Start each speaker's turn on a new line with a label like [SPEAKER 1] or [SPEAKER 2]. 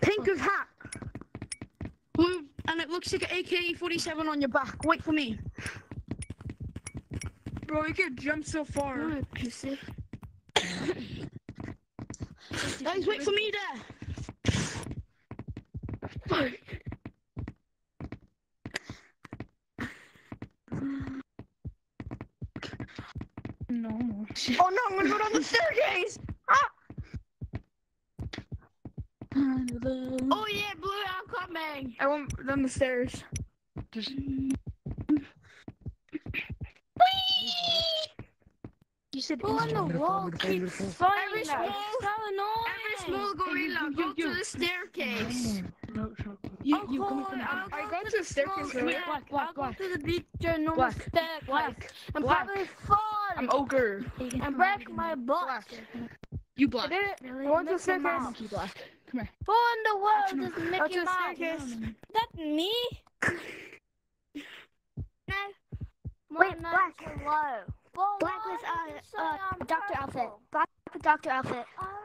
[SPEAKER 1] Tinker's hat. And it looks like an AK-47 on your back. Wait for me.
[SPEAKER 2] Bro, you can jump so far.
[SPEAKER 3] No, pussy.
[SPEAKER 1] Guys, wait for me there.
[SPEAKER 2] No.
[SPEAKER 1] Oh no, I'm gonna go down the staircase! Ah! Oh yeah, Blue, I'm coming!
[SPEAKER 2] I went down the stairs.
[SPEAKER 3] Just... You said
[SPEAKER 4] Who on the wall keeps fighting
[SPEAKER 1] Every
[SPEAKER 4] us?
[SPEAKER 1] small-
[SPEAKER 4] So annoying.
[SPEAKER 1] Every small gorilla, go to the staircase.
[SPEAKER 3] No, shut up.
[SPEAKER 4] I'll
[SPEAKER 3] You
[SPEAKER 4] go,
[SPEAKER 3] coming from the
[SPEAKER 4] I'll
[SPEAKER 2] I
[SPEAKER 4] go
[SPEAKER 2] go
[SPEAKER 4] to
[SPEAKER 2] to the staircase,
[SPEAKER 4] small-
[SPEAKER 2] right?
[SPEAKER 4] yeah,
[SPEAKER 3] Black,
[SPEAKER 4] I'll go
[SPEAKER 3] black.
[SPEAKER 4] to the beach normal
[SPEAKER 3] Black.
[SPEAKER 4] staircase.
[SPEAKER 2] Black.
[SPEAKER 4] And
[SPEAKER 2] Black.
[SPEAKER 4] probably fall
[SPEAKER 2] I'm ogre.
[SPEAKER 4] and break my butt.
[SPEAKER 2] Black.
[SPEAKER 3] You
[SPEAKER 2] I
[SPEAKER 3] black.
[SPEAKER 2] did it.
[SPEAKER 4] Really?
[SPEAKER 2] I went to the
[SPEAKER 4] Mickey
[SPEAKER 2] staircase.
[SPEAKER 4] Mouse.
[SPEAKER 3] Monkey black. Come here.
[SPEAKER 4] Who in the world is
[SPEAKER 2] Go to
[SPEAKER 4] Mickey
[SPEAKER 2] the
[SPEAKER 4] Mouse?
[SPEAKER 2] staircase.
[SPEAKER 4] That's me? No.
[SPEAKER 5] Wait,
[SPEAKER 4] Black.
[SPEAKER 5] Black.
[SPEAKER 4] Hello. Well,
[SPEAKER 5] Black
[SPEAKER 4] why
[SPEAKER 5] with
[SPEAKER 4] did you say I'm
[SPEAKER 5] doctor outfit.
[SPEAKER 4] purple?
[SPEAKER 5] Black with doctor outfit.
[SPEAKER 4] I